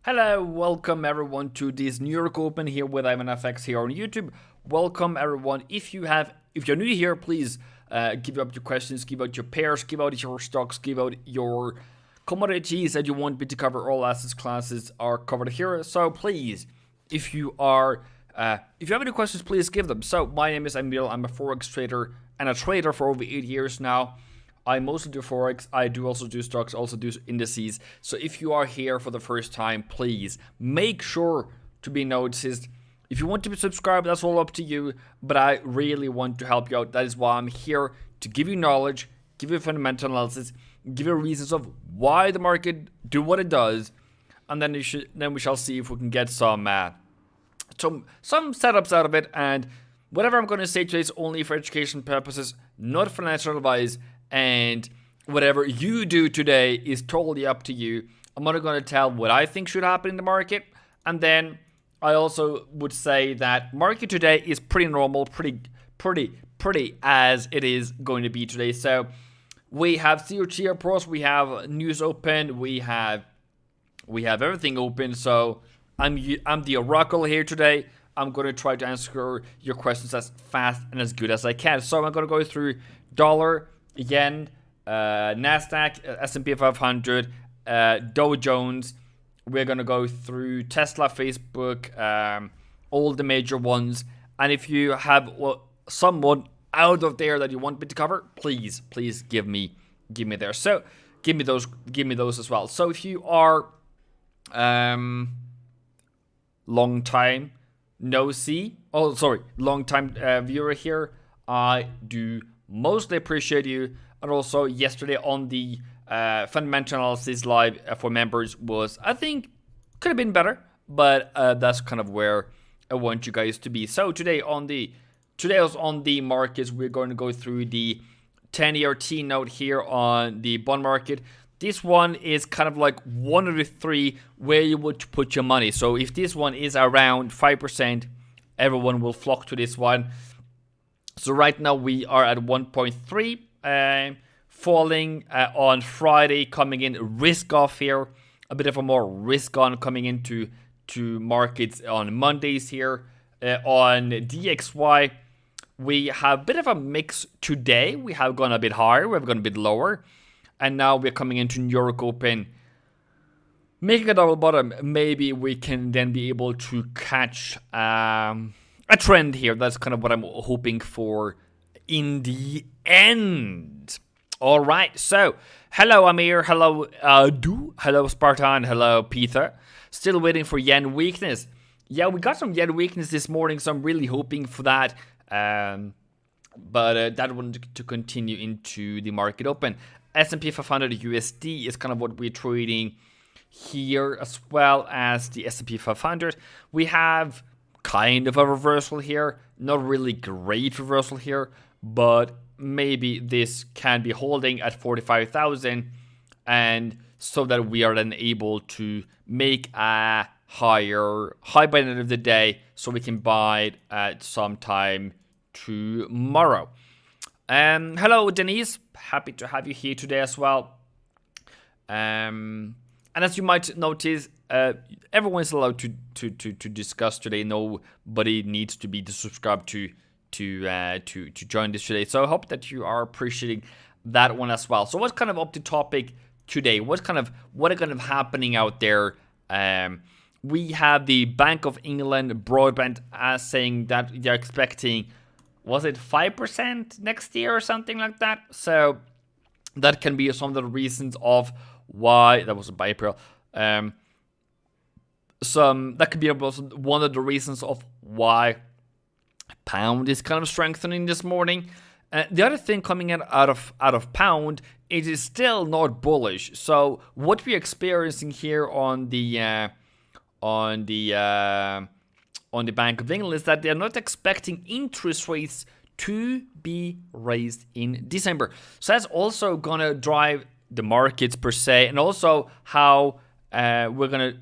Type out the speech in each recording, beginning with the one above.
Hello, welcome everyone to this New York Open here with Eivindfx here on YouTube. Welcome everyone. If you're new here, please give up your questions, give out your pairs, give out your stocks, give out your commodities that you want me to cover. All assets classes are covered here. So please, if you have any questions, please give them. So my name is Emil. I'm a Forex trader and a trader for over 8 years now. I mostly do Forex. I do also do stocks, also do indices. So if you are here for the first time, please make sure to be noticed. If you want to be subscribed, that's all up to you. But I really want to help you out. That is why I'm here, to give you knowledge, give you fundamental analysis, give you reasons of why the market do what it does. And then we shall see if we can get some setups out of it. And whatever I'm going to say today is only for education purposes, not financial advice. And whatever you do today is totally up to you. I'm only going to tell what I think should happen in the market. And then I also would say that market today is pretty normal, pretty as it is going to be today. So we have zero tier pros, we have news open, we have everything open. So I'm the oracle here today. I'm going to try to answer your questions as fast and as good as I can. So I'm going to go through dollar, yen, Nasdaq, S&P 500, Dow Jones. We're going to go through Tesla, Facebook, all the major ones. And if you have someone out of there that you want me to cover, please give me there. So give me those as well. So if you are long time viewer here, I do mostly appreciate you. And also yesterday on the fundamental analysis live for members was, I think, could have been better, but that's kind of where I want you guys to be. So today on the markets, we're going to go through the 10-year T-note here on the bond market. This one is kind of like one of the three where you would put your money. So if this one is around 5%, everyone will flock to this one. So right now we are at 1.3, falling on Friday, coming in risk off here. A bit of a more risk on coming into markets on Mondays here. On DXY, we have a bit of a mix today. We have gone a bit higher, we've gone a bit lower. And now we're coming into New York Open, making a double bottom. Maybe we can then be able to catch a trend here. That's kind of what I'm hoping for in the end. All right. So, hello Amir. Hello Hello Spartan. Hello Peter. Still waiting for yen weakness. Yeah, we got some yen weakness this morning, so I'm really hoping for that. But that one to continue into the market open. S&P 500 USD is kind of what we're trading here, as well as the S&P 500. We have kind of a reversal here, not really great reversal here, but maybe this can be holding at 45,000, and so that we are then able to make a high by the end of the day, so we can buy it at some time tomorrow. Hello Denise, happy to have you here today as well. And as you might notice, everyone's allowed to discuss today. Nobody needs to be subscribed to join this today. So I hope that you are appreciating that one as well. So what's kind of up to topic today? What kind of happening out there? We have the Bank of England broadband as saying that they're expecting, was it 5% next year or something like that? So that can be some of the reasons of why that was by April. That could be one of the reasons of why pound is kind of strengthening this morning. The other thing coming out of pound, it is still not bullish. So what we're experiencing here on the Bank of England is that they're not expecting interest rates to be raised in December. So that's also gonna drive the markets per se, and also how we're gonna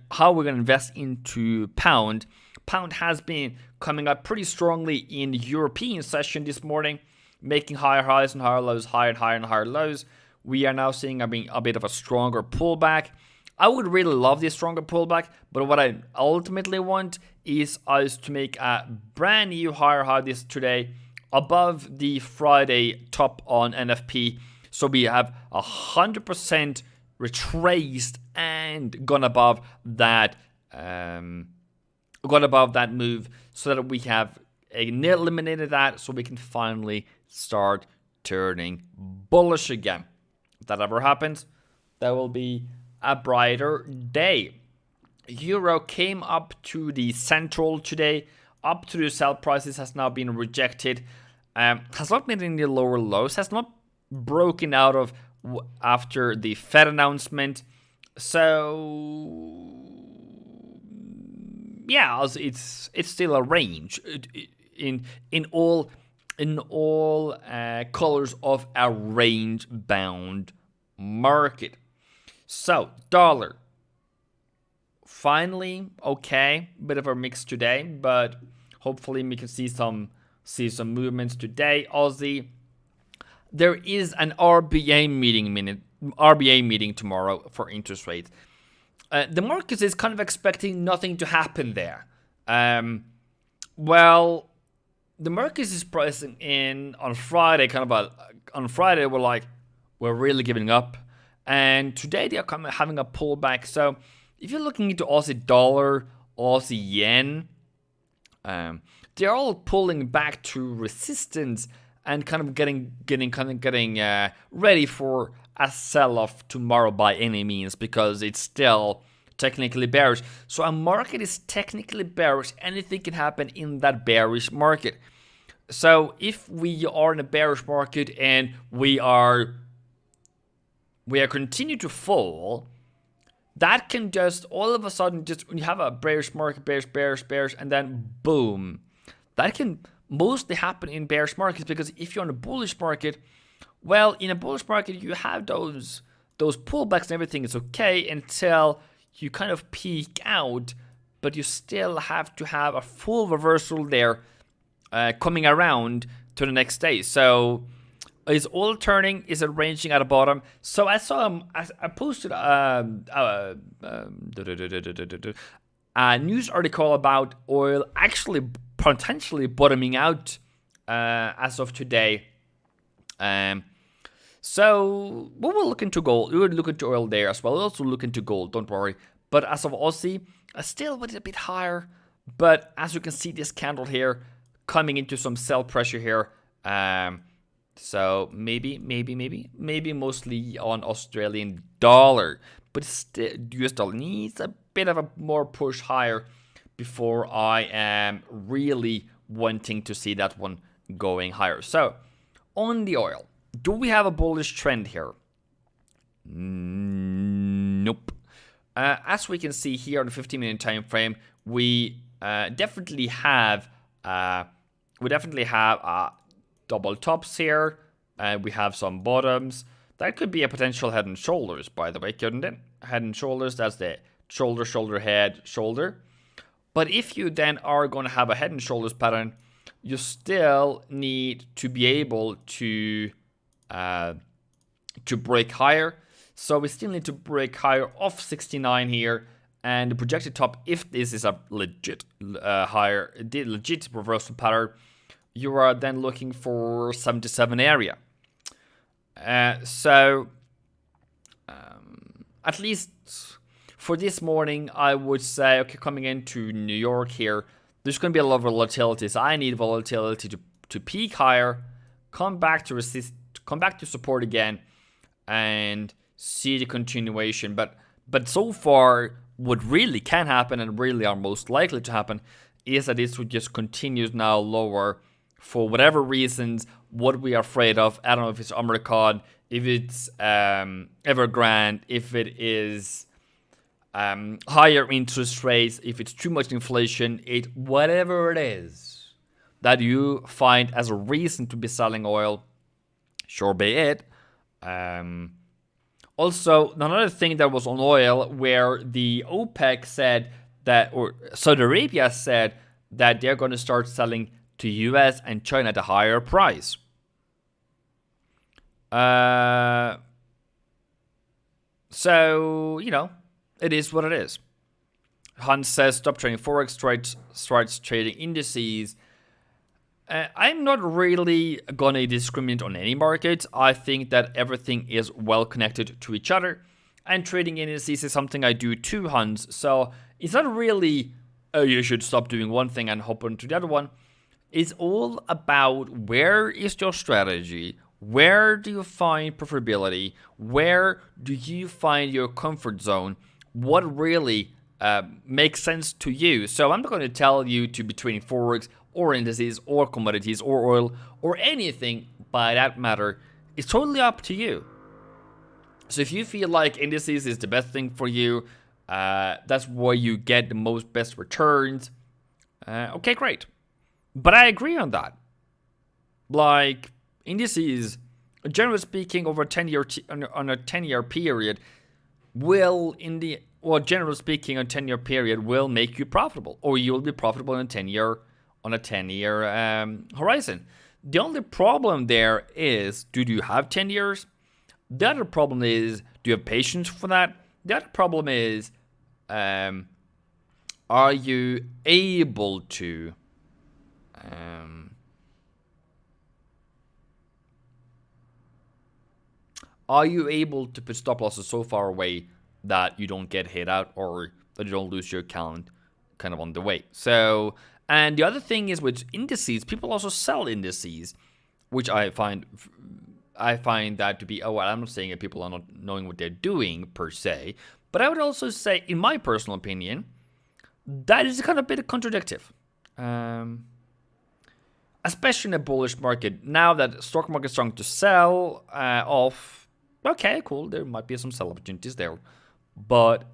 invest into pound. Pound has been coming up pretty strongly in European session this morning, making higher highs and higher lows, higher and higher and higher lows. We are now seeing a bit of a stronger pullback. I would really love this stronger pullback, but what I ultimately want is us to make a brand new higher high this today above the Friday top on NFP. So we have 100% retraced and gone above that move, so that we have eliminated that, so we can finally start turning bullish again. If that ever happens, that will be a brighter day. Euro came up to the central today, up to the sell prices, has now been rejected, has not made any lower lows, has not broken out of after the Fed announcement. So yeah, it's still a range in all colors of a range bound market. So dollar, finally, okay, bit of a mix today, but hopefully we can see some movements today. Aussie, there is an RBA meeting tomorrow for interest rates. The market is kind of expecting nothing to happen there. Well, the market is pricing in on Friday, on Friday we're really giving up. And today they are having a pullback. So if you're looking into Aussie dollar, Aussie yen, they're all pulling back to resistance and kind of getting ready for a sell-off tomorrow by any means, because it's still technically bearish. So a market is technically bearish. Anything can happen in that bearish market. So if we are in a bearish market and we are continue to fall, that can just all of a sudden, just when you have a bearish market, bearish, and then boom. That can mostly happen in bearish markets, because if you're in a bullish market, well, in a bullish market you have those pullbacks and everything is okay until you kind of peak out, but you still have to have a full reversal there coming around to the next day. So is oil turning? Is it ranging at the bottom? So I saw I posted a news article about oil actually potentially bottoming out as of today. So we will look into gold. We will look into oil there as well. We'll also look into gold. Don't worry. But as of Aussie, I still went a bit higher. But as you can see, this candle here coming into some sell pressure here. So maybe mostly on Australian dollar, but still US dollar needs a bit of a more push higher before I am really wanting to see that one going higher. So on the oil, do we have a bullish trend here? Nope. As we can see here on the 15-minute time frame, we definitely have double tops here, and we have some bottoms. That could be a potential head and shoulders, by the way, couldn't it? Head and shoulders, that's the shoulder, head, shoulder. But if you then are going to have a head and shoulders pattern, you still need to be able to break higher. So we still need to break higher off 69 here, and the projected top, if this is a legit legit reversal pattern, you are then looking for 77 area. So at least for this morning, I would say, okay, coming into New York here, there's going to be a lot of volatility. So I need volatility to peak higher, come back to support again, and see the continuation. But so far, what really can happen and really are most likely to happen is that this would just continue now lower for whatever reasons, what we are afraid of. I don't know if it's Omicron, if it's Evergrande, if it is higher interest rates, if it's too much inflation, whatever it is that you find as a reason to be selling oil, sure be it. Also, another thing that was on oil, where the OPEC said that, or Saudi Arabia said that they're going to start selling to US and China at a higher price. So, it is what it is. Hans says, stop trading Forex, starts trading indices. I'm not really going to discriminate on any market. I think that everything is well connected to each other. And trading indices is something I do too, Hans. So it's not really, oh, you should stop doing one thing and hop onto the other one. It's all about where is your strategy? Where do you find preferability? Where do you find your comfort zone? What really makes sense to you? So I'm not going to tell you to be trading Forex or indices or commodities or oil or anything by that matter. It's totally up to you. So if you feel like indices is the best thing for you, that's where you get the best returns, okay, great. But I agree on that. Like indices, generally speaking, over a 10-year on a 10-year period, generally speaking, a 10-year period will make you profitable, or you'll be profitable on a 10-year horizon. The only problem there is, do you have 10 years? The other problem is, do you have patience for that? The other problem is, are you able to put stop losses so far away that you don't get hit out or that you don't lose your account kind of on the way? So, and the other thing is with indices, people also sell indices, which I find that to be, I'm not saying that people are not knowing what they're doing per se, but I would also say, in my personal opinion, that is kind of a bit contradictive. Especially in a bullish market. Now that stock market is starting to sell off, okay, cool, there might be some sell opportunities there. But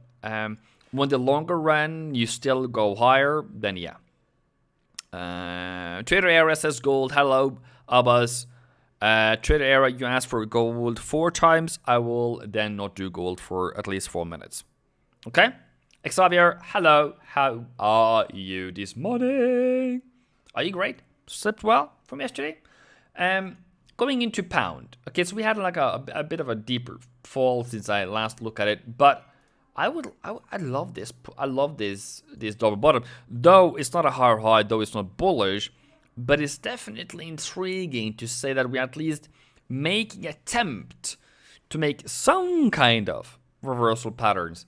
when the longer run, you still go higher, then yeah. Trader Era says gold. Hello, Abbas. Trader Era, you asked for gold 4 times. I will then not do gold for at least 4 minutes. Okay? Xavier, hello. How are you this morning? Are you great? Slept well from yesterday? Going into pound. Okay, so we had like a bit of a deeper fall since I last looked at it, but I love this. I love this double bottom. Though it's not a higher high, though it's not bullish, but it's definitely intriguing to say that we're at least making an attempt to make some kind of reversal patterns.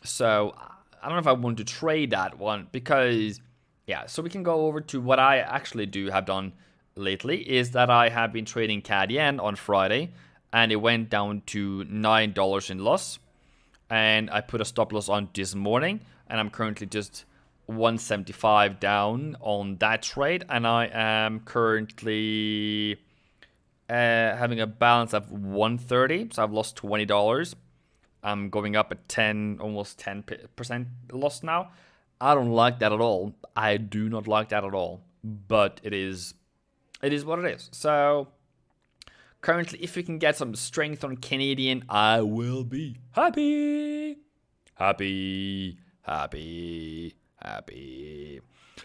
So I don't know if I want to trade that one because, yeah, so we can go over to what I actually have done lately is that I have been trading CAD yen on Friday and it went down to $9 in loss. And I put a stop loss on this morning and I'm currently just 175 down on that trade, and I am currently having a balance of 130, so I've lost $20. I'm going up at almost 10% loss now. I don't like that at all. I do not like that at all, but it is what it is. So currently, if we can get some strength on Canadian, I will be happy.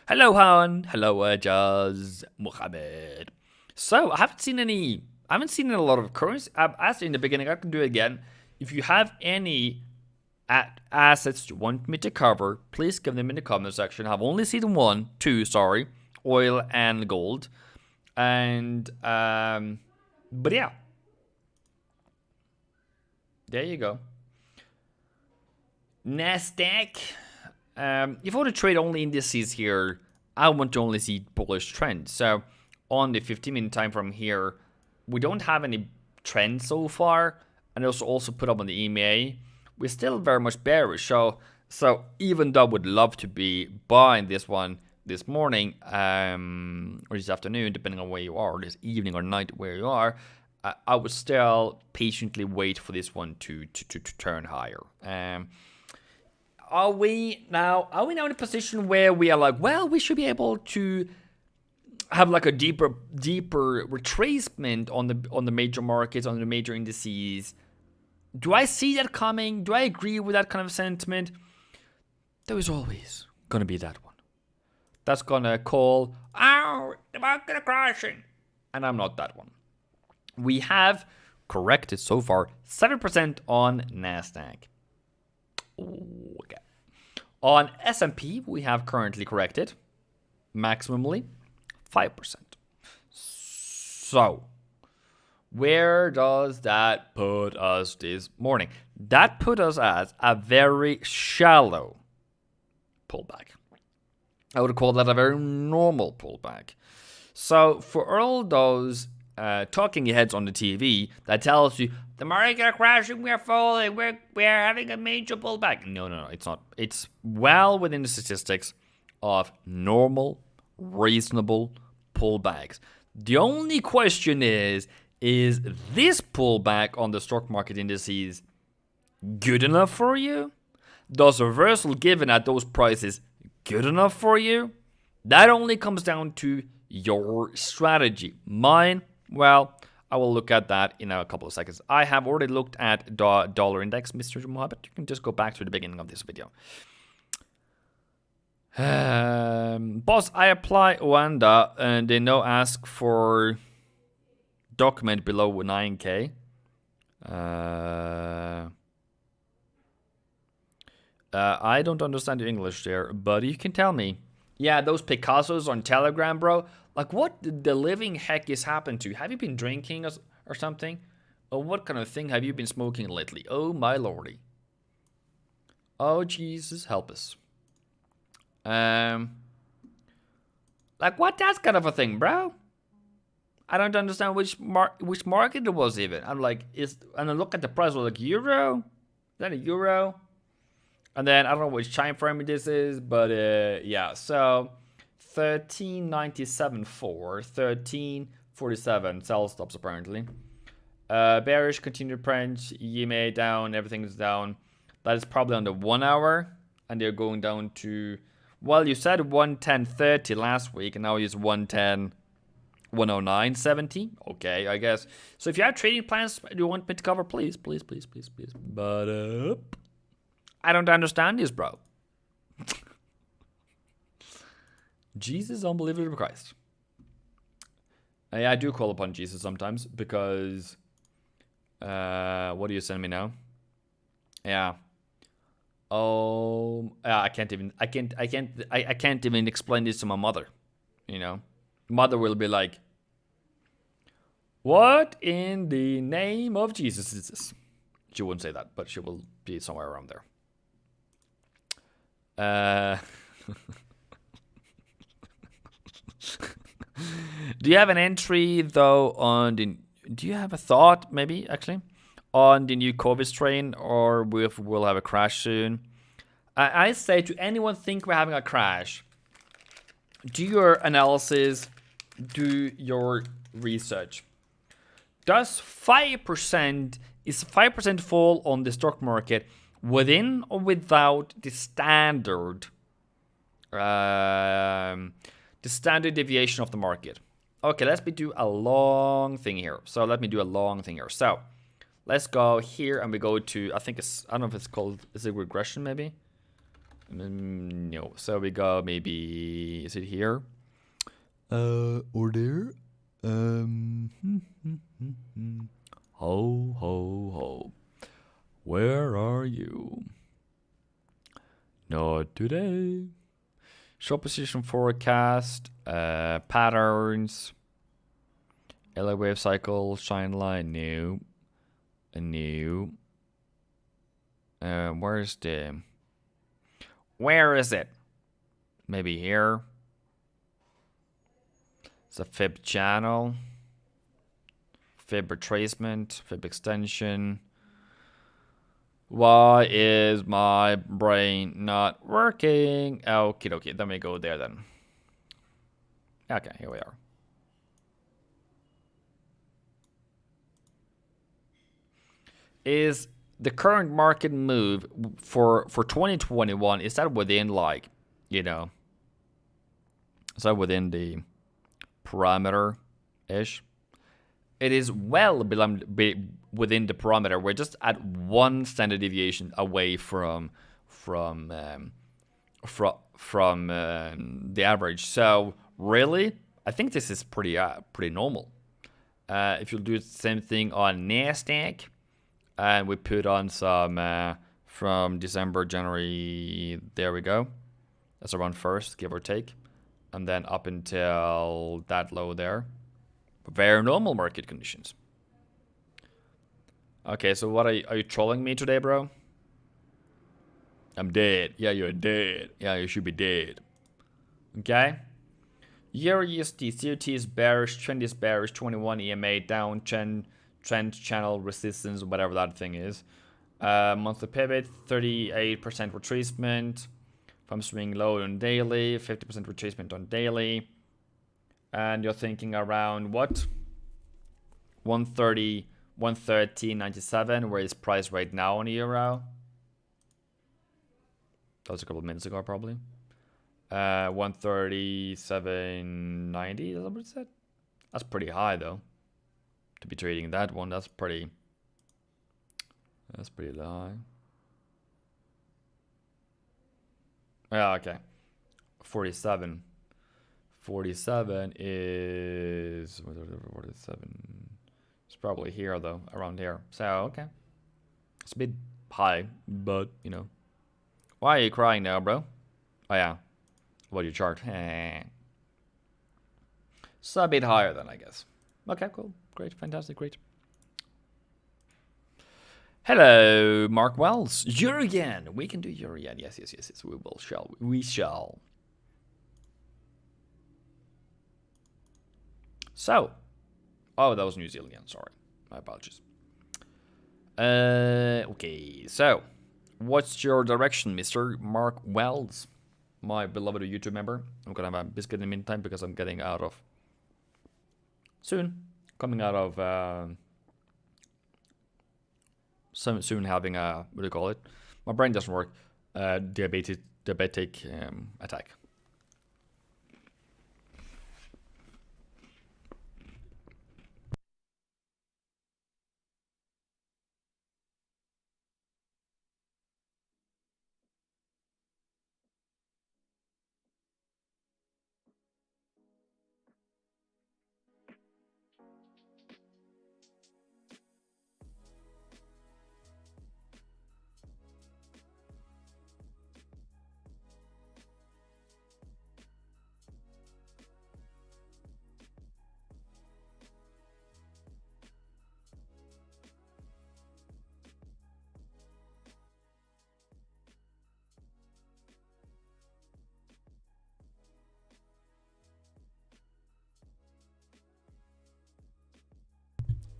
Hello, Han. Hello, Ajaz. Muhammad. So, I haven't seen a lot of currency. I've asked in the beginning, I can do it again. If you have any assets you want me to cover, please give them in the comment section. I've only seen two, oil and gold. And, but yeah. There you go. NASDAQ. If I want to trade only indices here, I want to only see bullish trends. So on the 15-minute time from here, we don't have any trends so far. And also put up on the EMA, we're still very much bearish. So even though I would love to be buying this one this morning or this afternoon, depending on where you are, or this evening or night where you are, I would still patiently wait for this one to turn higher. Are we now in a position where we are like, well, we should be able to have like a deeper retracement on the major markets, on the major indices? Do I see that coming? Do I agree with that kind of sentiment? There is always going to be that one that's going to call, "Ow, the market is crashing." And I'm not that one. We have corrected so far 7% on NASDAQ. On S&P, we have currently corrected maximally 5%. So, where does that put us this morning? That put us as a very shallow pullback. I would call that a very normal pullback. So for all those talking heads on the TV that tells you the market are crashing, we're falling, we're having a major pullback. No, it's not. It's well within the statistics of normal, reasonable pullbacks. The only question is this pullback on the stock market indices good enough for you? Does a reversal given at those prices good enough for you? That only comes down to your strategy. Mine, well, I will look at that in a couple of seconds. I have already looked at the dollar index, Mr. Mohammed. You can just go back to the beginning of this video. Boss, I apply Oanda and they no ask for document below 9K. I don't understand the English there, but you can tell me. Yeah, those Picassos on Telegram, bro. Like, what the living heck is happened to? Have you been drinking or something? Or what kind of thing have you been smoking lately? Oh, my lordy. Oh, Jesus, help us. Like, what that kind of a thing, bro? I don't understand which market it was even. I'm like, and I look at the price, I was like, euro? Is that a euro? And then I don't know which time frame this is, but yeah. So 1397 for 1347 sell stops apparently. Bearish continued print, EMA down, everything is down. That is probably on the 1 hour, and they're going down to, well, you said 110.30 last week, and now it's 110. 109.70. Okay, I guess. So if you have trading plans you want me to cover, please. But I don't understand this, bro. Jesus, unbelievable Christ. I do call upon Jesus sometimes because what do you send me now? Yeah. Oh, I can't even explain this to my mother, you know. Mother will be like, what in the name of Jesus is this? She wouldn't say that, but she will be somewhere around there. Do you have an entry, though, on the... Do you have a thought, maybe, actually, on the new COVID strain, or if we'll have a crash soon? I say to anyone think we're having a crash, do your analysis, do your research. Does 5% is 5% fall on the stock market within or without the standard deviation of the market? Okay, let me do a long thing here. So let's go here and we go to, I think it's, I don't know if it's called, is it regression maybe? No. So we go maybe, is it here? Or there? Ho, ho, ho. Where are you? Not today. Short position forecast, patterns, LA wave cycle, shine line, new. Where is it? Maybe here. It's a fib channel, fib retracement, fib extension. Why is my brain not working? Okie dokie, let me go there then. Okay, here we are. Is the current market move for 2021, is that within, like, you know, is that within the parameter-ish? It is well within the parameter. We're just at one standard deviation away from the average. So really, I think this is pretty normal. If you do the same thing on Nasdaq, and we put on some from December, January. There we go. That's around 1st, give or take. And then up until that low there. Very normal market conditions. Okay, so what are you trolling me today, bro? I'm dead. Yeah, you're dead. Yeah, you should be dead. Okay. Euro USD, COT is bearish, trend is bearish, 21 EMA down, trend channel resistance, whatever that thing is. Monthly pivot, 38% retracement. If I'm swinging low on daily, 50% retracement on daily. And you're thinking around what? 130, 113.97, where is price right now on the euro? That was a couple of minutes ago, probably. 137.90, is that what it said? That's pretty high, though. To be trading that one, that's pretty high. Yeah, okay. 47. 47 is 47. It's probably here though, around here. So okay, it's a bit high, but you know. Why are you crying now, bro? Oh yeah, what your chart? It's a bit higher then, I guess. Okay, cool, great, fantastic, great. Hello, Mark Wells. Euro yen. We can do euro yen. Yes. We will. Shall we? We shall. So, oh, that was New Zealand yen. Sorry, my apologies. Okay. So, what's your direction, Mr. Mark Wells, my beloved YouTube member? I'm gonna have a biscuit in the meantime because I'm getting out of coming out of. Soon having a, what do you call it? My brain doesn't work. Diabetic attack.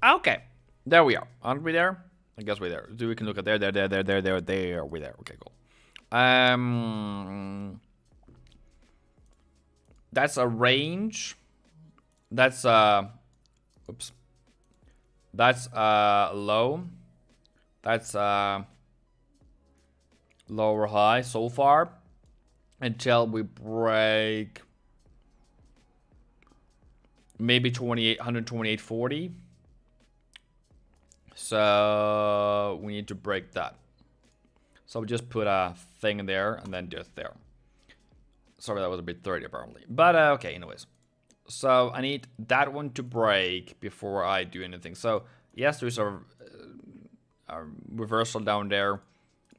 Okay, there we are. Aren't we there? I guess we're there. We can look at there. We're there. Okay, cool. That's a range. That's oops. That's low. That's lower high so far until we break maybe 128.40. So we need to break that. So we just put a thing there and then just there. Sorry, that was a bit 30 apparently. But okay, anyways. So I need that one to break before I do anything. So yes, there's a reversal down there,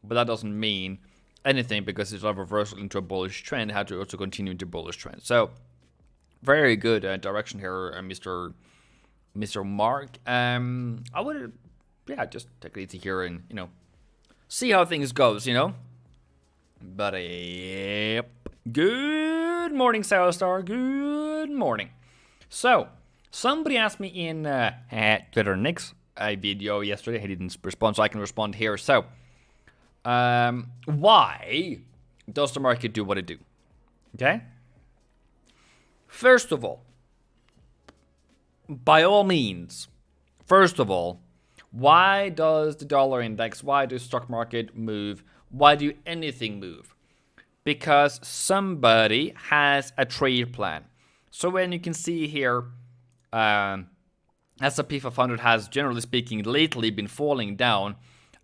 but that doesn't mean anything because it's a reversal into a bullish trend. Had to also continue into bullish trend. So very good direction here, Mr. Mark. I would, just take it easy here and see how things goes, But yep. Good morning, Star. Good morning. So somebody asked me in Twitter Nick's video yesterday. He didn't respond, so I can respond here. So why does the market do what it do? Okay. First of all, by all means, why does the dollar index, why does stock market move? Why do anything move? Because somebody has a trade plan. So when you can see here, S&P 500 has, generally speaking, lately been falling down,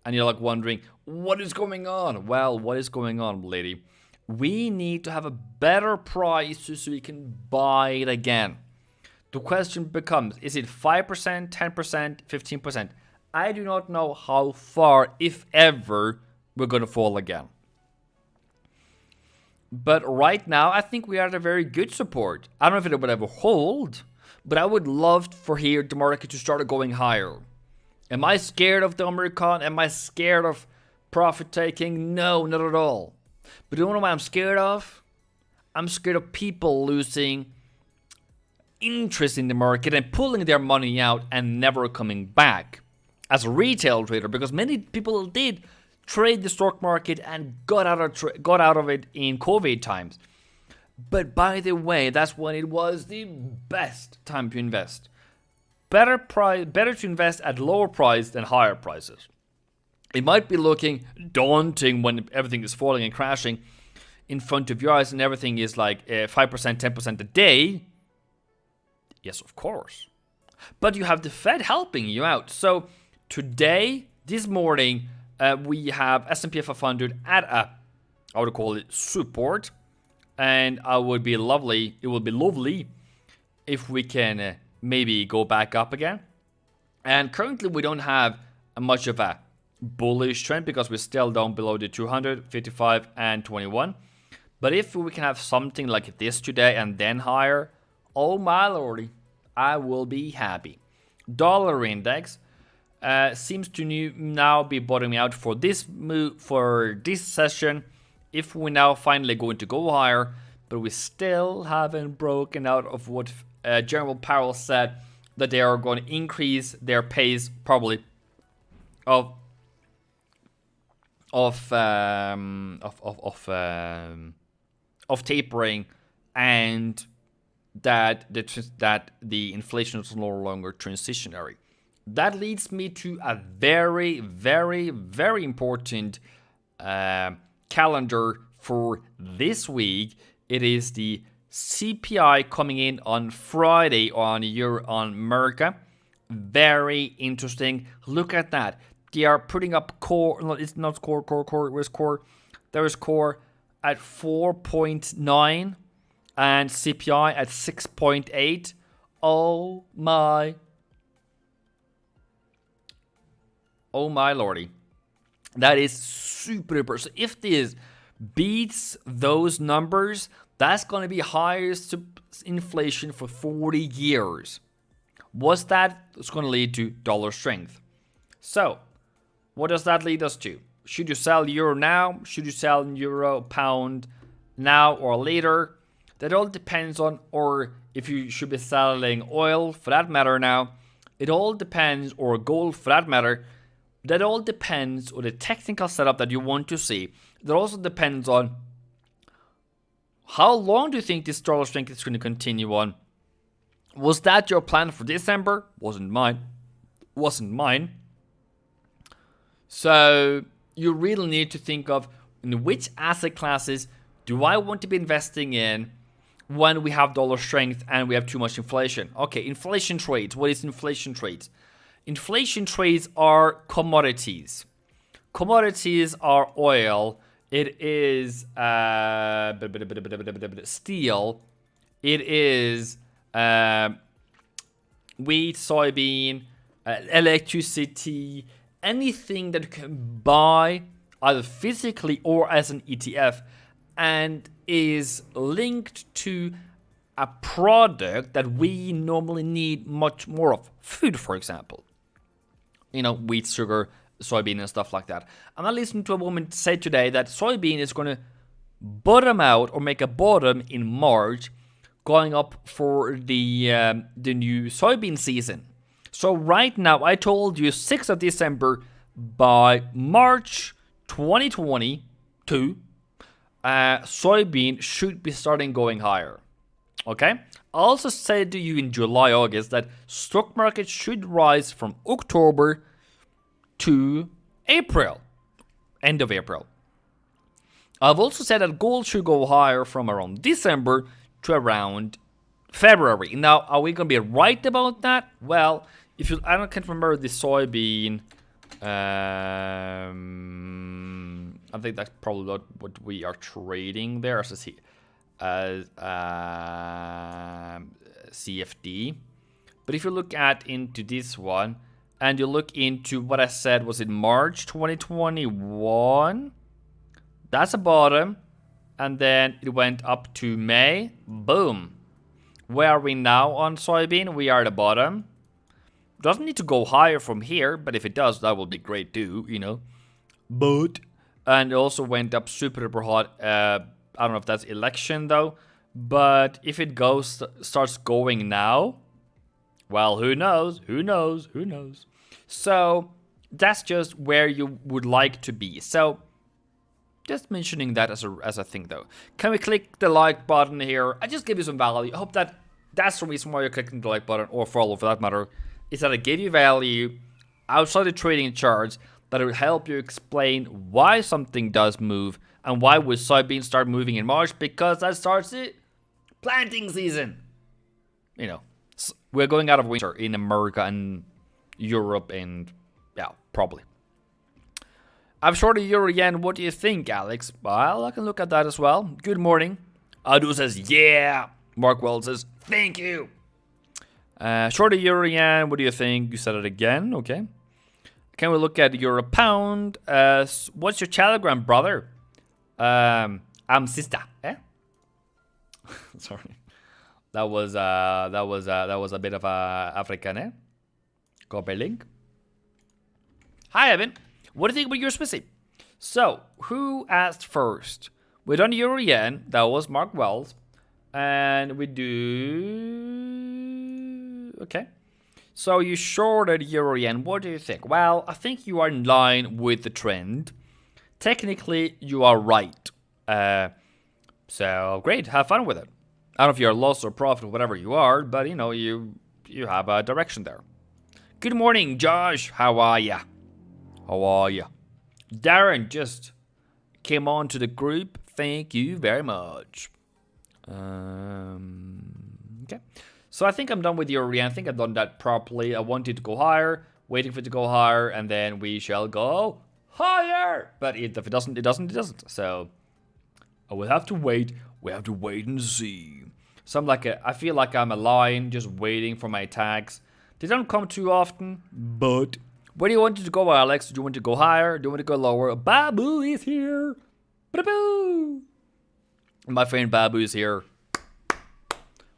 and you're like wondering, what is going on? Well, what is going on, lady? We need to have a better price so we can buy it again. The question becomes, is it 5%, 10%, 15%? I do not know how far, if ever, we're going to fall again. But right now, I think we are at a very good support. I don't know if it would ever hold, but I would love for here the market to start going higher. Am I scared of the American? Am I scared of profit taking? No, not at all. But you know what I'm scared of? I'm scared of people losing interest in the market and pulling their money out and never coming back as a retail trader, because many people did trade the stock market and got out of it in COVID times. But by the way, that's when it was the best time to invest. Better to invest at lower price than higher prices. It might be looking daunting when everything is falling and crashing in front of your eyes and everything is like 5%, 10% a day. Yes, of course. But you have the Fed helping you out. So today, this morning, we have S&P 500 at I would call it support. And it would be lovely if we can maybe go back up again. And currently we don't have much of a bullish trend because we're still down below the 200, 55, and 21. But if we can have something like this today and then higher, oh my lordy, I will be happy. Dollar index seems to now be bottoming out for this move, for this session. If we now finally going to go higher, but we still haven't broken out of what General Powell said, that they are going to increase their pace probably of tapering, and that the inflation is no longer transitionary. That leads me to a very, very, very important calendar for this week. It is the CPI coming in on Friday on America. Very interesting. Look at that. They are putting up core. No, it's not core. Where's core? There is core at 4.9 and CPI at 6.8. Oh my lordy. That is super. So if this beats those numbers, that's going to be highest inflation for 40 years. What's that? It's going to lead to dollar strength. So, what does that lead us to? Should you sell euro now? Should you sell euro, pound now or later? That all depends on, or if you should be selling oil for that matter now. It all depends, or gold for that matter. That all depends on the technical setup that you want to see. That also depends on how long do you think this dollar strength is going to continue on. Was that your plan for December? Wasn't mine. So you really need to think of in which asset classes do I want to be investing in when we have dollar strength and we have too much inflation. Okay, inflation trades. What is inflation trades? Inflation trades are commodities. Commodities are oil. It is steel. It is wheat, soybean, electricity, anything that you can buy either physically or as an ETF and is linked to a product that we normally need much more of. Food, for example. You know, wheat, sugar, soybean and stuff like that. And I listened to a woman say today that soybean is going to bottom out or make a bottom in March, going up for the new soybean season. So right now, I told you 6th of December, by March 2022, soybean should be starting going higher. Okay? I also said to you in July, August that stock market should rise from October to April, end of April. I've also said that gold should go higher from around December to around February. Now, are we going to be right about that? Well, I can't remember the soybean. I think that's probably not what we are trading there as CFD. But if you look into this one, and you look into what I said was in March 2021, that's a bottom, and then it went up to May, boom. Where are we now on soybean? We are at the bottom. Doesn't need to go higher from here, but if it does, that will be great too, you know. But, and it also went up super hot. I don't know if that's election though, but if it starts going now, well, who knows? Who knows? Who knows? So that's just where you would like to be. So just mentioning that as a thing though. Can we click the like button here? I just give you some value. I hope that's the reason why you're clicking the like button, or follow for that matter, is that I give you value outside the trading charts that will help you explain why something does move and why would soybeans start moving in March, because that starts the planting season. You know, we're going out of winter in America and Europe and yeah, probably. I've shorted euro yen. What do you think, Alex? Well, I can look at that as well. Good morning. Adu says, yeah. Mark Wells says, thank you. Shorted euro yen. What do you think? You said it again. Okay. Can we look at euro pound? What's your telegram, brother? I'm sister. Eh? Sorry. That was a bit of a African, eh? Copy link. Hi, Evan. What do you think about your specific? So, who asked first? We done euro yen. That was Mark Wells. And we do... Okay. So, you shorted euro yen. What do you think? Well, I think you are in line with the trend. Technically, you are right. So, great. Have fun with it. I don't know if you're loss or profit or whatever you are, but, you know, you have a direction there. Good morning, Josh. How are ya? How are you? Darren just came on to the group. Thank you very much. Okay. So I think I'm done with euro yen. I think I've done that properly. I want it to go higher, waiting for it to go higher, and then we shall go higher. But if it doesn't, it doesn't. So I will have to wait. We have to wait and see. So I feel like I'm a lion just waiting for my attacks. They don't come too often, but... Where do you want it to go, Alex? Do you want to go higher? Do you want to go lower? Babu is here. Babu. My friend Babu is here.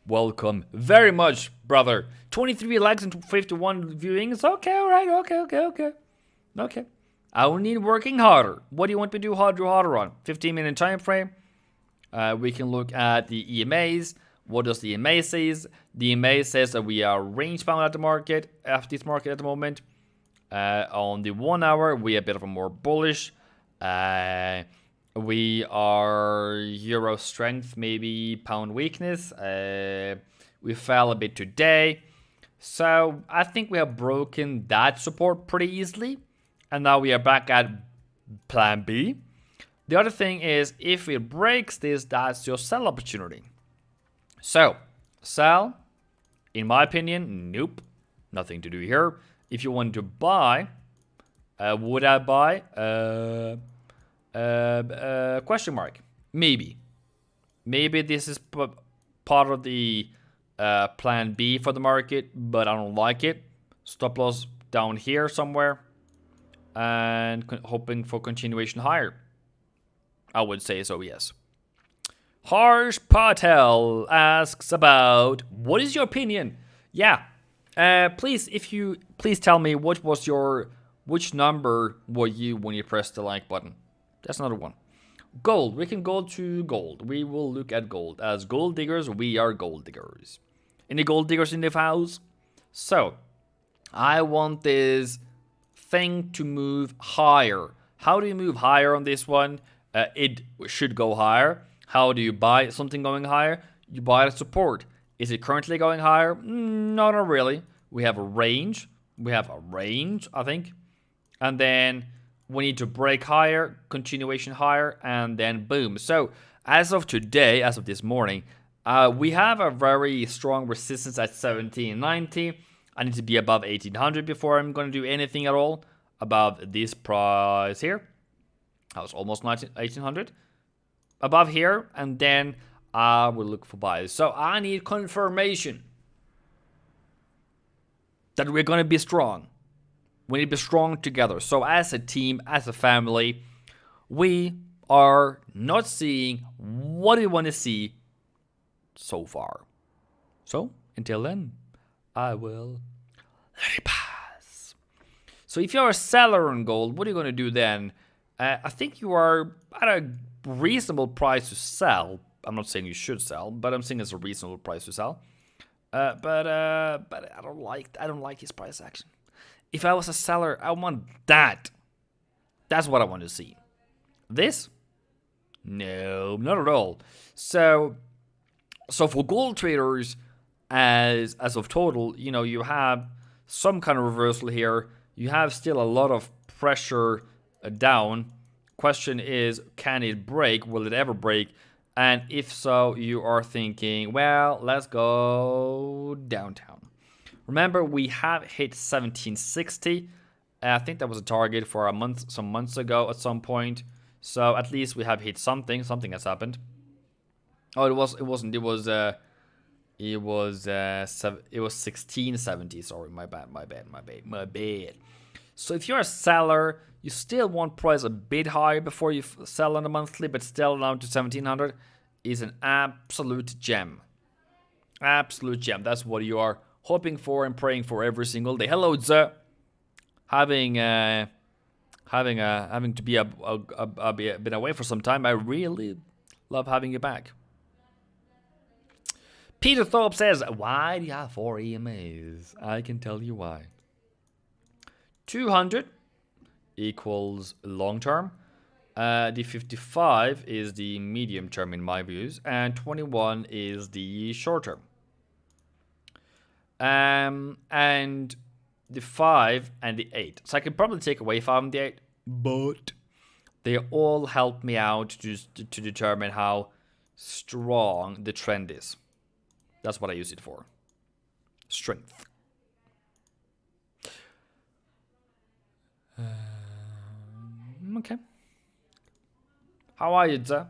Welcome very much, brother. 23 likes and 51 viewings. Okay, all right. Okay. I will need working harder. What do you want me to do harder on? 15-minute time frame. We can look at the EMAs. What does the EMA says? The EMA says that we are range bound at the market, after this market at the moment. On the 1 hour, we are a bit of a more bullish. We are euro strength, maybe pound weakness. We fell a bit today. So I think we have broken that support pretty easily. And now we are back at plan B. The other thing is, if it breaks this, that's your sell opportunity. So, sell, in my opinion, nope. Nothing to do here. If you want to buy, would I buy? Question mark. Maybe. Maybe this is part of the plan B for the market, but I don't like it. Stop loss down here somewhere. And hoping for continuation higher. I would say so, yes. Harsh Patel asks about, what is your opinion? Yeah. Please tell me which number were you when you pressed the like button. That's another one. Gold. We can go to gold. We will look at gold. As gold diggers, we are gold diggers. Any gold diggers in the house? So, I want this thing to move higher. How do you move higher on this one? It should go higher. How do you buy something going higher? You buy the support. Is it currently going higher? No, not really. We have a range. I think. And then we need to break higher, continuation higher, and then boom. So as of today, as of this morning, we have a very strong resistance at 1790. I need to be above 1800 before I'm going to do anything at all above this price here. That was almost 1800. Above here, and then I will look for buys. So I need confirmation that we're going to be strong. We need to be strong together. So as a team, as a family, we are not seeing what we want to see so far. So until then, I will let it pass. So if you're a seller on gold, what are you going to do then? I think you are at a reasonable price to sell. I'm not saying you should sell, but I'm saying it's a reasonable price to sell. But I don't like his price action. If I was a seller, I want that. That's what I want to see. This? No, not at all. So for gold traders, as of total, you have some kind of reversal here. You have still a lot of pressure down. Question is, can it break? Will it ever break? And if so, you are thinking, well, let's go downtown. Remember, we have hit 1760. I think that was a target for some months ago at some point. So at least we have hit something. Something has happened. Oh, it wasn't. It was 1670. Sorry, my bad. So if you're a seller, you still want price a bit higher before you sell on the monthly, but still down to 1700 is an absolute gem. Absolute gem. That's what you are hoping for and praying for every single day. Hello, Ze. Having to be been away for some time. I really love having you back. Peter Thorpe says, why do you have 4 EMAs? I can tell you why. 200 equals long term. The 55 is the medium term in my views, and 21 is the short term. And the 5 and the 8. So I could probably take away 5 and the 8, but they all help me out to determine how strong the trend is. That's what I use it for. Strength. Okay. How are you, Za?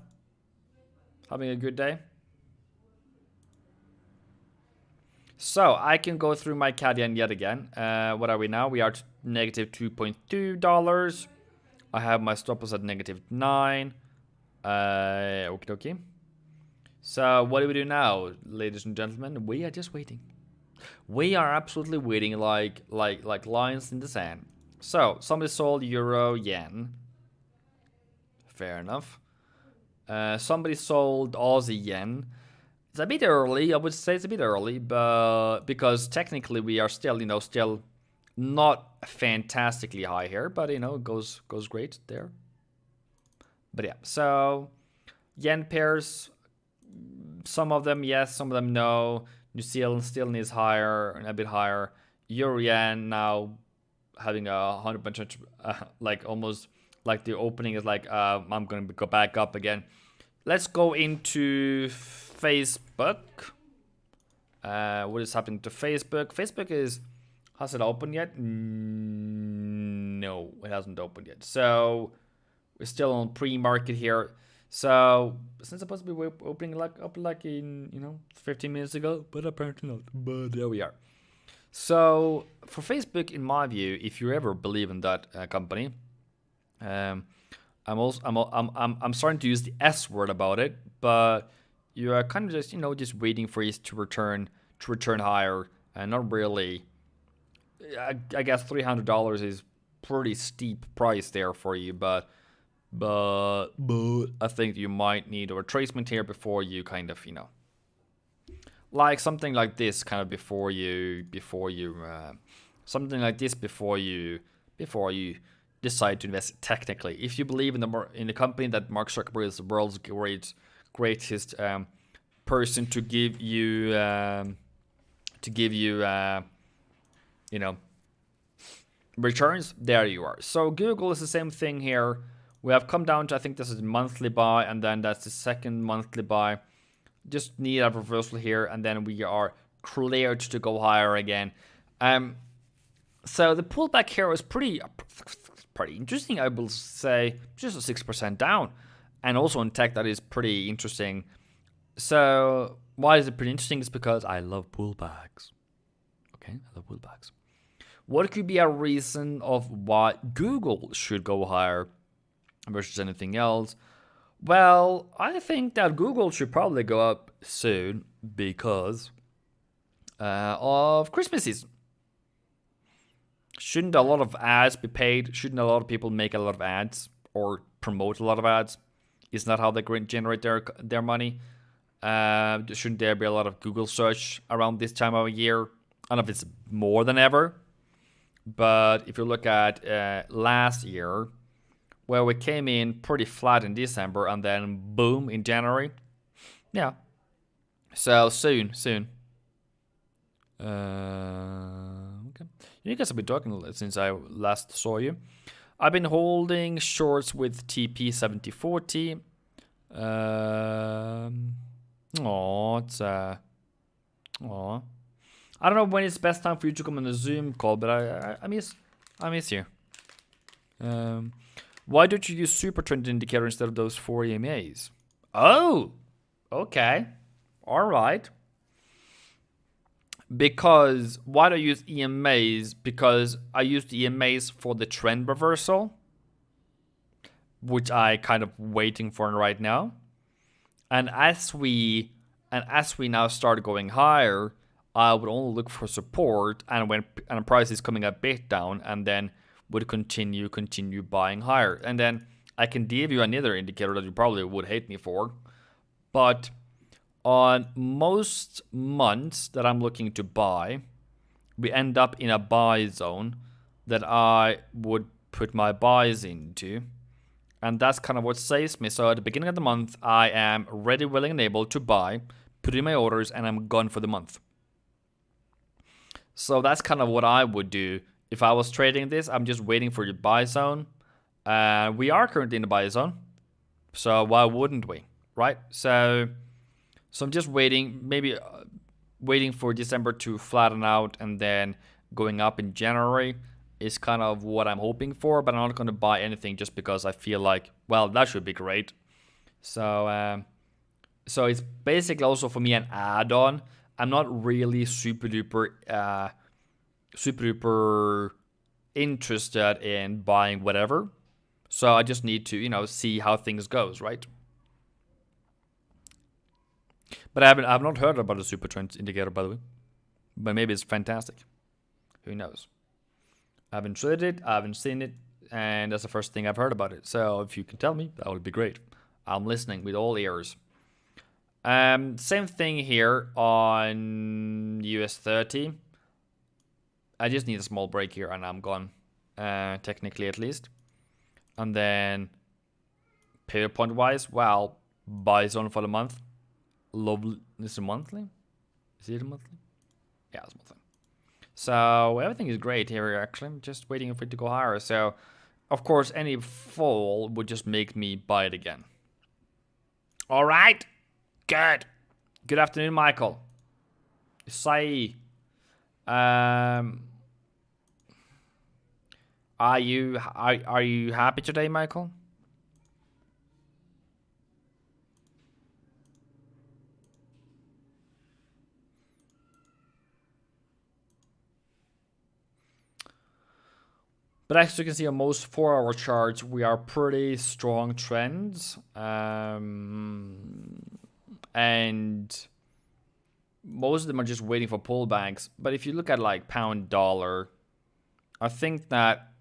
Having a good day? So, I can go through my CAD yen yet again. What are we now? We are negative $2.2. I have my stop loss at negative 9. Okie dokie. So, what do we do now, ladies and gentlemen? We are just waiting. We are absolutely waiting like lions in the sand. So, somebody sold euro yen. Fair enough. Somebody sold Aussie yen. It's a bit early. I would say it's a bit early, but because technically we are still, still not fantastically high here, but it goes great there. But yeah, so yen pairs, some of them yes, some of them no. New Zealand still needs higher and a bit higher. Euro yen now having a 100%, like almost like the opening is like I'm gonna go back up again. Let's go into Facebook. What is happening to Facebook? Facebook has it opened yet? No, it hasn't opened yet. So we're still on pre-market here. So it's not supposed to be opening up in 15 minutes ago, but apparently not. But there we are. So for Facebook, in my view, if you ever believe in that company, I'm starting to use the S word about it, but you are kind of just waiting for it to return higher, and not really. I guess $300 is pretty steep price there for you, but I think you might need a retracement here before you kind of like something like this kind of before you something like this before you decide to invest technically. If you believe in the company that Mark Zuckerberg is the world's greatest person to give you returns, there you are. So Google is the same thing here. We have come down to, I think this is monthly buy, and then that's the second monthly buy. Just need a reversal here, and then we are cleared to go higher again. So the pullback here was pretty interesting, I will say. Just a 6% down, and also in tech that is pretty interesting. So why is it pretty interesting? It's because I love pullbacks. Okay, I love pullbacks. What could be a reason of why Google should go higher versus anything else? Well, I think that Google should probably go up soon because of Christmas season. Shouldn't a lot of ads be paid? Shouldn't a lot of people make a lot of ads or promote a lot of ads? Isn't that how they generate their money? Shouldn't there be a lot of Google search around this time of year? I don't know if it's more than ever, but if you look at last year, where we came in pretty flat in December and then boom in January. Yeah. So soon. Okay. You guys have been talking since I last saw you. I've been holding shorts with TP 7040. It's I don't know when it's best time for you to come on a Zoom call, but I miss you. Why don't you use super trend indicator instead of those 4 EMAs? Oh, okay, all right. Because why do I use EMAs? Because I use the EMAs for the trend reversal, which I kind of waiting for right now. And as we now start going higher, I would only look for support, and when the price is coming a bit down, and then would continue buying higher. And then I can give you another indicator that you probably would hate me for, but on most months that I'm looking to buy, we end up in a buy zone that I would put my buys into. And that's kind of what saves me. So at the beginning of the month, I am ready, willing, and able to buy, put in my orders, and I'm gone for the month. So that's kind of what I would do if I was trading this. I'm just waiting for the buy zone. We are currently in the buy zone, so why wouldn't we, right? So I'm just waiting, maybe waiting for December to flatten out and then going up in January is kind of what I'm hoping for, but I'm not going to buy anything just because I feel like, well, that should be great. So it's basically also for me an add-on. I'm not really super duper interested in buying whatever. So I just need to, see how things goes, right? But I've not heard about the super trend indicator, by the way. But maybe it's fantastic. Who knows? I haven't traded it, I haven't seen it, and that's the first thing I've heard about it. So if you can tell me, that would be great. I'm listening with all ears. Same thing here on US 30. I just need a small break here and I'm gone, technically at least. And then pivot point wise, well, buy zone for the month. Lovely. Is it monthly? Is it monthly? Yeah, it's monthly. So everything is great here actually. I'm just waiting for it to go higher. So of course any fall would just make me buy it again. All right. Good. Good afternoon, Michael. Say, are you happy today, Michael? But as you can see on most 4-hour charts, we are pretty strong trends. And most of them are just waiting for pullbacks. But if you look at like pound dollar, I think that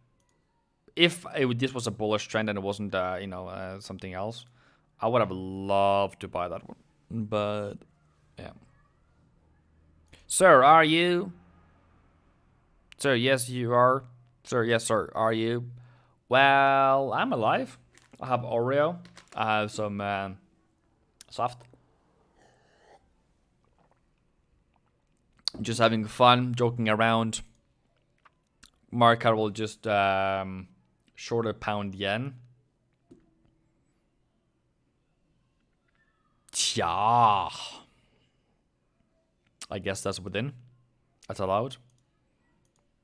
if this was a bullish trend and it wasn't, something else, I would have loved to buy that one. But yeah. Sir, are you? Sir, yes, you are. Sir, yes, sir, are you? Well, I'm alive. I have Oreo. I have some soft. Just having fun, joking around. Market will just short a pound yen. Tja. I guess that's within. That's allowed.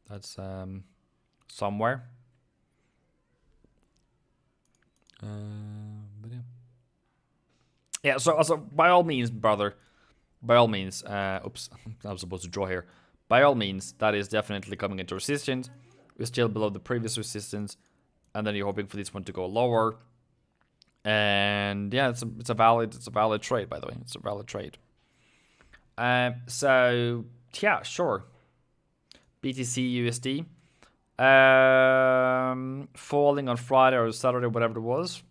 That's somewhere. But yeah. Yeah, so by all means, brother. By all means, oops, I was supposed to draw here. by all means, that is definitely coming into resistance. We're still below the previous resistance, and then you're hoping for this one to go lower. And yeah, it's a valid trade, by the way. It's a valid trade. So yeah, sure. BTC USD falling on Friday or Saturday, whatever it was.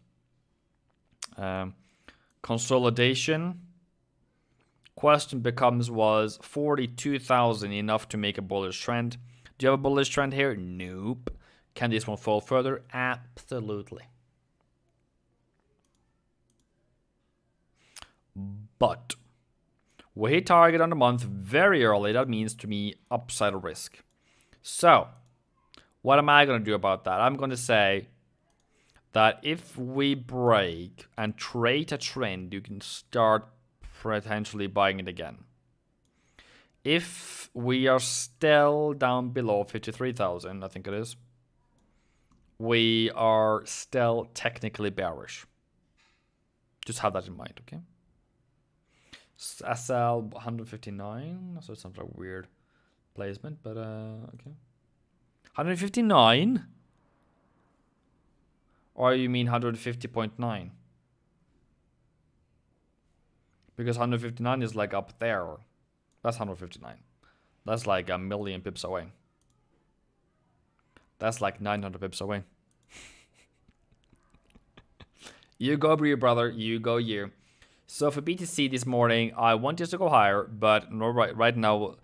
Consolidation. Question becomes, was 42,000 enough to make a bullish trend? Do you have a bullish trend here? Nope. Can this one fall further? Absolutely. But we hit target on the month very early. That means to me upside risk. So what am I going to do about that? I'm going to say that if we break and trade a trend, you can start potentially buying it again. If we are still down below 53,000, I think it is, we are still technically bearish. Just have that in mind, okay? SL 159, so it sounds like a weird placement, but okay. 159? Or you mean 150.9? Because 159 is like up there. That's 159. That's like a million pips away. That's like 900 pips away. You go, Brio brother. You go, you. So for BTC this morning, I want this to go higher, but right now,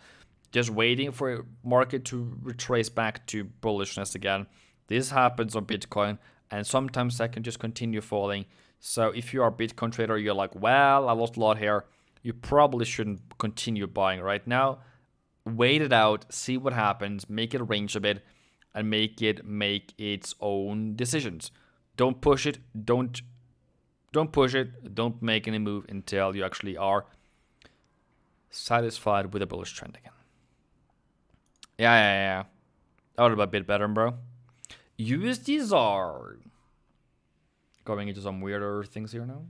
just waiting for market to retrace back to bullishness again. This happens on Bitcoin, and sometimes I can just continue falling. So if you are a Bitcoin trader, you're like, well, I lost a lot here. You probably shouldn't continue buying right now. Wait it out, see what happens, make it range a bit, and make it make its own decisions. Don't push it. Don't push it. Don't make any move until you actually are satisfied with a bullish trend again. Yeah. That would have been a bit better, bro. USDs are going into some weirder things here now.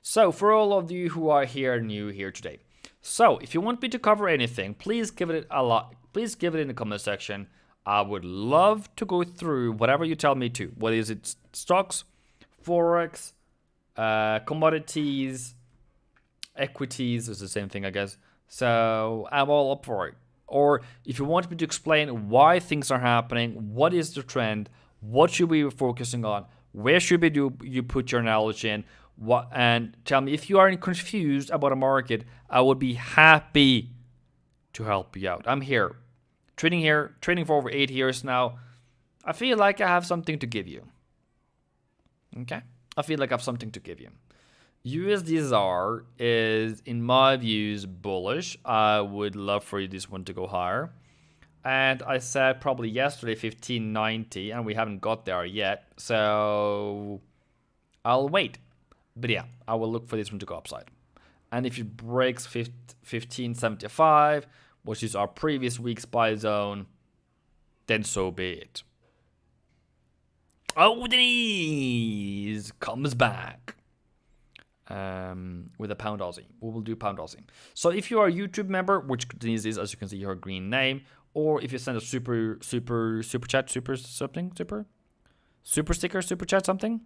So for all of you who are new here today, so if you want me to cover anything, please give it a lot. Please give it in the comment section. I would love to go through whatever you tell me to. What is it? Stocks, forex, commodities, equities is the same thing, I guess. So I'm all up for it. Or if you want me to explain why things are happening, what is the trend, what should we be focusing on, where should you put your knowledge in, and tell me if you are confused about a market, I would be happy to help you out. I'm here, trading for over 8 years now. I feel like I have something to give you. Okay? I feel like I have something to give you. USDZR is, in my views, bullish. I would love for this one to go higher. And I said probably yesterday 1590, and we haven't got there yet. So I'll wait. But yeah, I will look for this one to go upside. And if it breaks 1575, which is our previous week's buy zone, then so be it. Oh, Denise comes back with a pound Aussie. We will do pound Aussie. So if you are a YouTube member, which Denise is, as you can see, your green name, or if you send a super chat, super sticker, super chat something,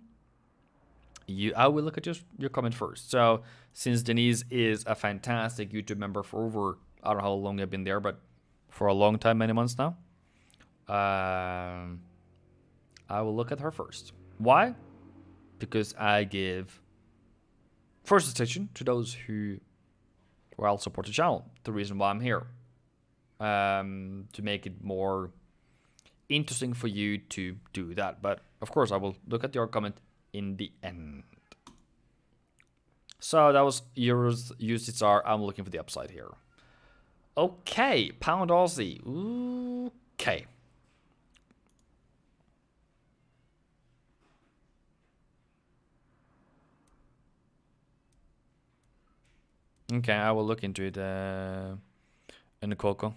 I will look at your comment first. So since Denise is a fantastic YouTube member for over, I don't know how long I've been there, but for a long time, many months now, I will look at her first. Why? Because I give first attention to those who will support the channel. The reason why I'm here. To make it more interesting for you to do that. But of course, I will look at your comment in the end. So that was euros USDR. I'm looking for the upside here. Okay, pound Aussie. Okay. Okay, I will look into it in the Coco.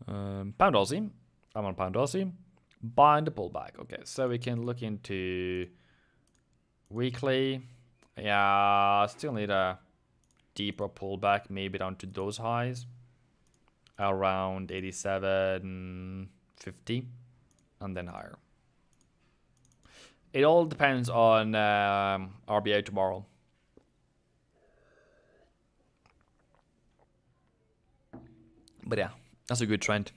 Pound Aussie. I'm on pound Aussie. Buying the pullback. Okay, so we can look into weekly. Yeah, still need a deeper pullback, maybe down to those highs, around 87.50, and then higher. It all depends on RBA tomorrow. But yeah, that's a good trend.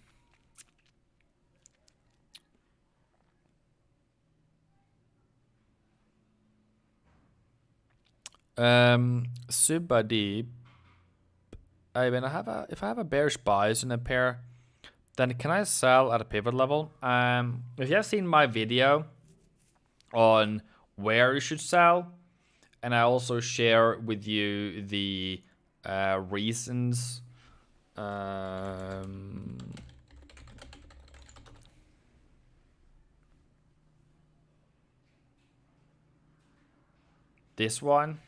Super deep. When if I have a bearish bias in a pair, then can I sell at a pivot level? If you have seen my video on where you should sell, and I also share with you the reasons. This one.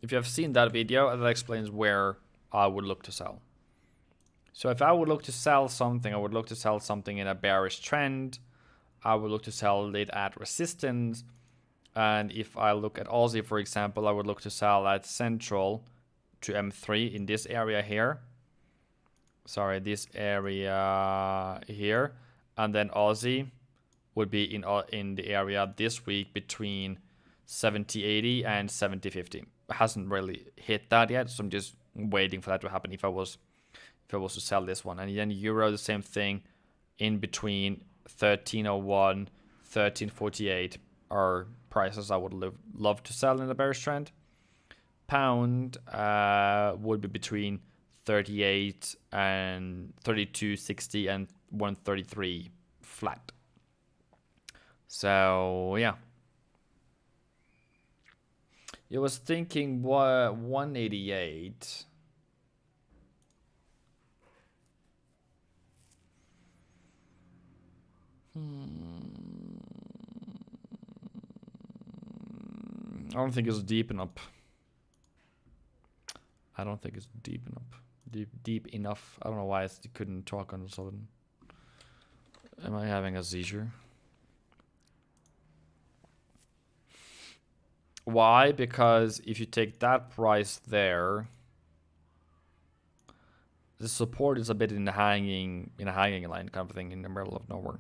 If you have seen that video, that explains where I would look to sell. So if I would look to sell something, I would look to sell something in a bearish trend. I would look to sell it at resistance. And if I look at Aussie, for example, I would look to sell at central to M3 in this area here. Sorry, this area here. And then Aussie would be in the area this week between 70.80 and 70.50. Hasn't really hit that yet, so I'm just waiting for that to happen if I was to sell this one. And then euro, the same thing, in between 13.01, 13.48 are prices I would love to sell in the bearish trend. Pound would be between 38 and 32.60 and 133 flat. So yeah. I was thinking 188. I don't think it's deep enough. I don't think it's deep enough. Deep enough. I don't know why I couldn't talk on a sudden. Am I having a seizure? Why? Because if you take that price there, the support is a bit in a hanging line kind of thing in the middle of nowhere.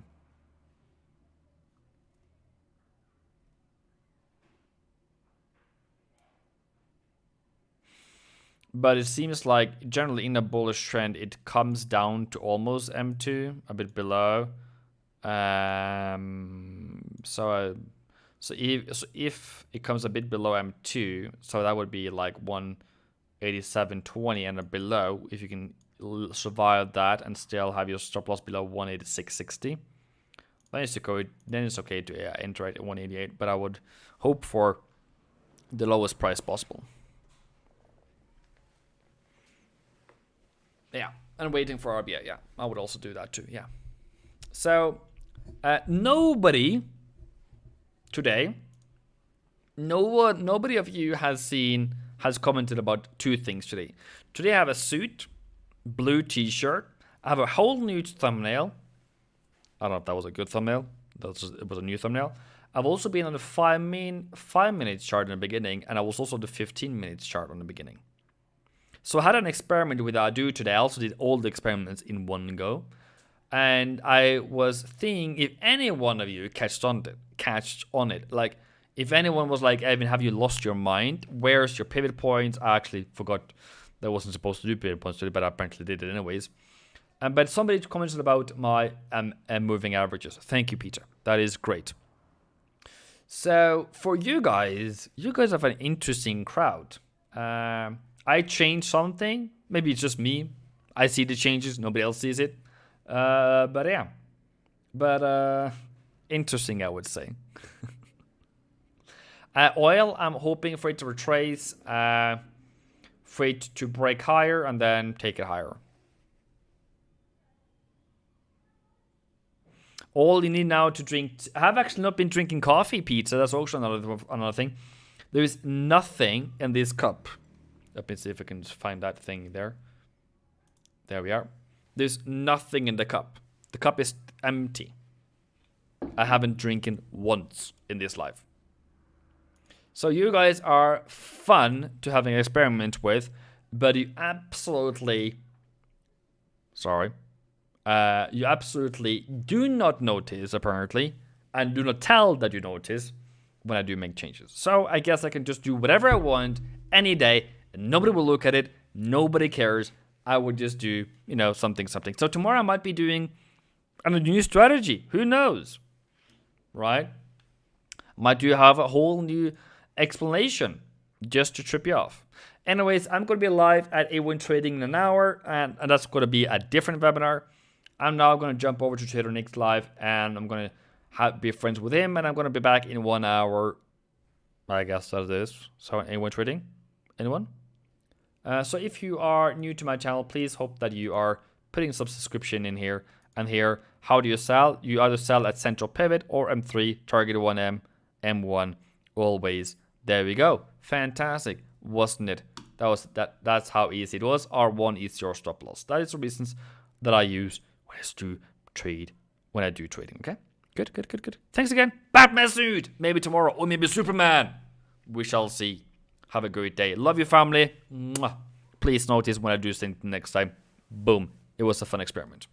But it seems like generally in a bullish trend, it comes down to almost M2, a bit below. So if it comes a bit below M2, so that would be like 187.20 and below. If you can survive that and still have your stop loss below 186.60, then it's okay to enter at 188. But I would hope for the lowest price possible. Yeah, and waiting for RBA. Yeah, I would also do that too. Yeah. So nobody today, nobody of you has commented about two things today. Today I have a suit, blue t-shirt. I have a whole new thumbnail. I don't know if that was a good thumbnail. It was a new thumbnail. I've also been on the 5 minute chart in the beginning, and I was also on the 15 minutes chart on the beginning. So I had an experiment with Adu today. I also did all the experiments in one go. And I was thinking if any one of you catched on it. Like, if anyone was like, Evan, have you lost your mind? Where's your pivot points? I actually forgot that I wasn't supposed to do pivot points today, but I apparently did it anyways. But somebody commented about my moving averages. Thank you, Peter. That is great. So for you guys have an interesting crowd. I changed something. Maybe it's just me. I see the changes. Nobody else sees it. But yeah. But interesting, I would say. Oil, I'm hoping for it to retrace. For it to break higher and then take it higher. All you need now to drink... I have actually not been drinking coffee, pizza. That's also another thing. There is nothing in this cup. Let me see if I can just find that thing there. There we are. There's nothing in the cup. The cup is empty. I haven't drinking once in this life. So you guys are fun to have an experiment with, but you absolutely do not notice, apparently, and do not tell that you notice when I do make changes. So I guess I can just do whatever I want any day, and nobody will look at it, nobody cares. I would just do, something. So tomorrow I might be doing a new strategy. Who knows? Right? Might you have a whole new explanation just to trip you off. Anyways, I'm going to be live at A1 Trading in an hour, and that's going to be a different webinar. I'm now going to jump over to Trader Nick's live, and I'm going to be friends with him, and I'm going to be back in 1 hour. I guess that is. So A1 Trading? Anyone? So if you are new to my channel, please hope that you are putting some subscription in here. And here, how do you sell? You either sell at central pivot or M3, target 1M, M1, always. There we go. Fantastic, wasn't it? That's how easy it was. R1 is your stop loss. That is the reasons that I use when I do trading. Okay, good. Thanks again. Batman suit. Maybe tomorrow or maybe Superman. We shall see. Have a great day. Love your family. Mwah. Please notice when I do things next time. Boom. It was a fun experiment.